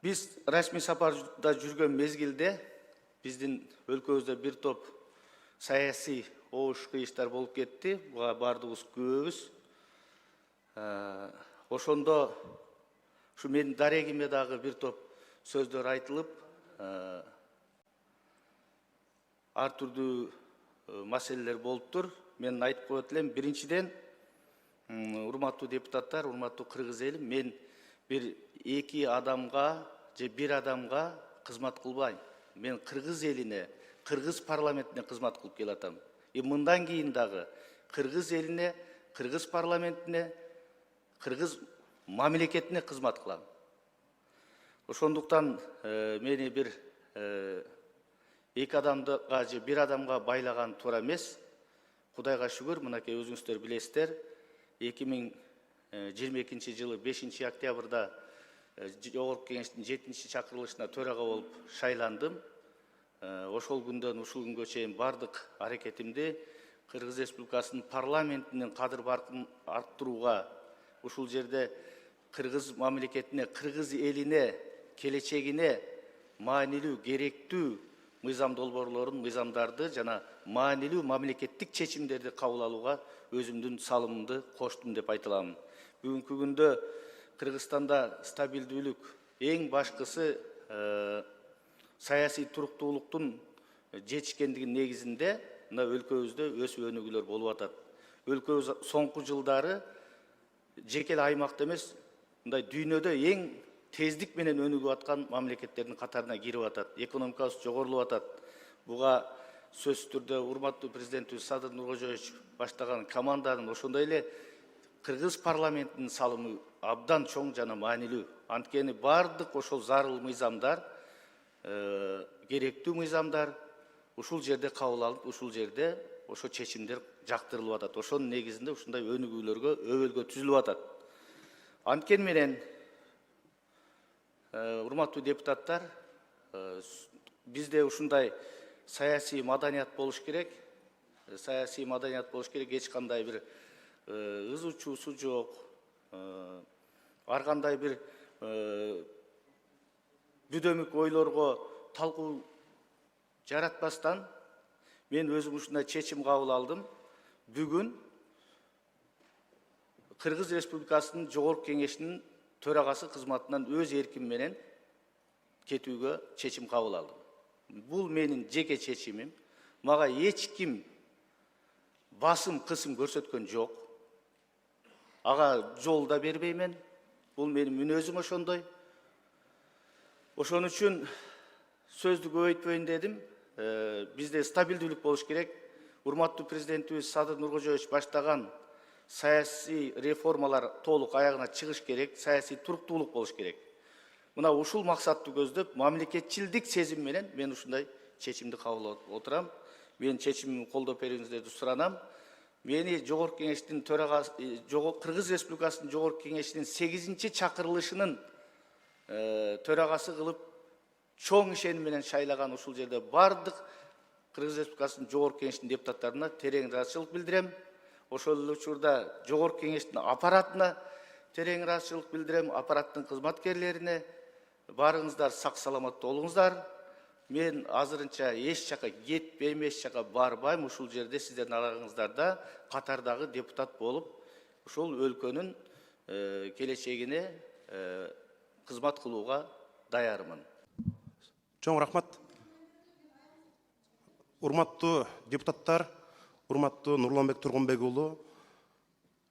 Biz rasmi сапарда жүрген мезгилде биздин өлкөбүздө bir топ саясий оош кыйыштар болуп кетти. Буга бардыгыбыз күбөбүз. Ошондо ушу менин дарегиме дагы bir топ сөздөр айтылып, ар түрдүү маселелер болуптур. Мен айтып коет элем, биринчиден, урматтуу депутаттар, урматтуу кыргыз эли, мен bir эки адамга же bir адамга кызмат кылбайм. Мен кыргыз элине, кыргыз парламентине кызмат кылып келатам. Мындан кийин дагы кыргыз элине, кыргыз парламентине, кыргыз мамлекетине кызмат кылам. Ошондуктан мени bir эки адамга же bir адамга байлаган туура эмес. Кудайга шүгүр, мынакей өзүңүздөр билесиздер, 2022 жылы 5 октябрда Жогорку кеңештин 7-чи чакырылышына төрага болуп шайландым. Ошол күндөн ушул күнгө чейин бардык аракетимди Кыргыз Республикасынын парламентинин кадыр баркын арттырууга, ушул жерде кыргыз мамлекетине, кыргыз элине, келечегине маанилүү, керектүү мыйзам долбоорлорун, мыйзамдарды жана маанилүү мамлекеттик чечимдерди кабыл алууга өзүмдүн салымымды коштум деп айта аламын. Бүгүнкү күндө Кыргызстанда стабилдүүлүк, эң башкысы саясий туруктуулуктун жетишкендигинин негизинде мына өлкөбүздө өсүп өнүгүүлөр болуп атат. Өлкөбүз соңку жылдары жеке аймакта эмес, мындай дүйнөдө эң тездик менен өнүгүп аткан мамлекеттердин катарына кирип атат. Экономикабыз жогорулуп атат. Буга сөзсүз түрдө урматтуу президентибиз Садыр Нуркожоевич баштаган команданын, ошондой эле кыргыз парламентинин салымы абдан чоң жана маанилүү. Анткени бардык ошол зарыл мыйзамдар, керектүү мыйзамдар ушул жерде кабыл алып, ушул жерде ошо чечимдер жактырылып атат. Ошонун негизинде ушундай өнүгүүлөргө, өбөлгө түзүлүп атат. Анткени менен урматтуу депутаттар, бизде ушундай саясий маданият болуш керек. Саясий маданият болуш керек, эч кандай бир ызы чуусу жок. Ар кандай бир бүдөмүк ойлорго талкуу жаратпастан мен өзүм ушундай чечим кабыл алдым. Бүгүн Кыргыз Республикасынын Жогорку кеңешинин төрагасы кызматынан өз эрким менен кетүүгө чечим кабыл алдым. Бул менин жеке чечимим. Мага эч ким басым, кысым көрсөткөн жок. Ага жол да бербеймен. Бул менин мүнөзүм ошондой. Ошон үчүн сөздү көбөйтпөйүн дедим. Бизде стабилдүүлүк болуш керек. Урматтуу президентибиз Садыр Нуркожоевич баштаган саясий реформалар толук аягына чыгыш керек, саясий туруктуулук болуш керек. Мына ушул максатты көздөп, мамлекетчилдик сезим менен мен ушундай чечимди кабыл алып отурам. Мен чечимимди колдоп бериңиздерди суранам. Мени Жогорку кеңештин төрагасы, Кыргыз Республикасынын Жогорку кеңешинин 8-чи чакырылышынын төрагасы кылып, чоң ишеним менен шайлаган ушул жерде бардык Кыргыз Республикасынын Жогорку кеңешинин депутаттарына терең ыраазычылык билдирем. Ошол эле учурда Жогорку кеңештин аппаратына терең ыраазычылык билдирем, аппараттын кызматкерлерине. Барыңыздар сак саламат болуңуздар. Мен азырынча эч жака кетпейм, эч жака барбайм. Ушул жерде сиздердин араңыздарда катардагы депутат болуп, ушул өлкөнүн келечегине кызмат кылууга даярмын. Чоң рахмат. Урматтуу депутаттар, урматтуу Нурланбек Тургунбек уулу,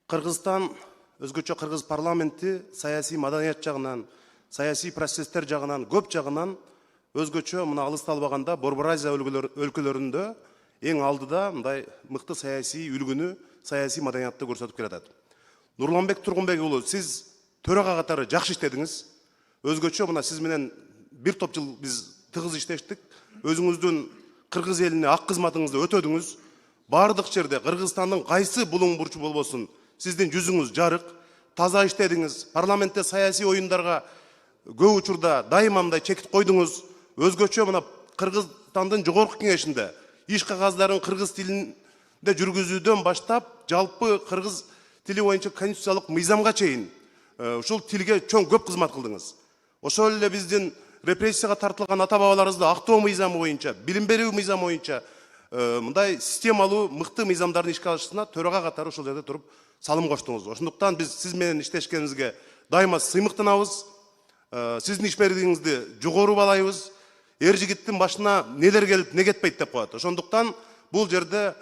Кыргызстан, өзгөчө кыргыз парламенти саясий маданият жагынан, саясий процесстер жагынан, көп жагынан өзгөчө мына алыста албаганда Борбор Азия өлкөлөрүндө эң алдыда мындай мыкты саясий үлгүнү, саясий маданиятты көрсөтүп келатат. Нурланбек Тургунбек уулу, сиз төрага катары жакшы иштедиңиз. Өзгөчө мына сиз менен bir топ жыл биз тыгыз иштештик. Өзүңүздүн кыргыз элине ак кызматыңызды өтөдүңүз. Бардык жерде Кыргызстандын кайсы булуң бурчу болбосун, сиздин жүзүңүз жарык, таза иштедиңиз. Парламентте саясий оюндарга көп учурда дайыма мындай чекит койдуңуз. Өзгөчө мына Кыргызстандын Жогорку кеңешинде иш кагаздарын кыргыз тилинде жүргүзүүдөн баштап, жалпы кыргыз тили боюнча конституциялык мыйзамга чейин ушул тилге чоң көп кызмат кылдыңыз. ошол эле биздин репрессияга тартылган ата бабаларыбызды актоо мыйзамы боюнча, билим берүү мыйзамы боюнча мындай системалуу мыкты мыйзамдардын ишке алышына төрага катары ошол жерде туруп салым коштуңуз. Ошондуктан биз сиз менен иштешкенибизге дайыма сыймыктанабыз. Сиздин ишмердигиңизди жогору баалайбыз. Эр жигиттин башына нелер келип, не кетпейт деп коет. Ошондуктан бул жерде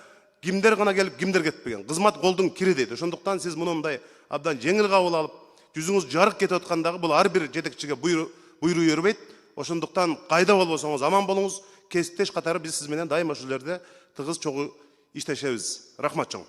кимдер гана келип, кимдер кетпеген. Кызмат колдун кири дейт. Ошондуктан сиз муну мындай абдан жеңил кабыл алып, жүзүңүз жарык кетип аткандагы бул ар бир жетекчиге буйруу бербейт. Ошондуктан кайда болбосоңуз аман болуңуз. Кесиптеш катары биз сиз менен дайыма ушул жерде тыгыз чогуу иштешебиз. Рахмат чоң.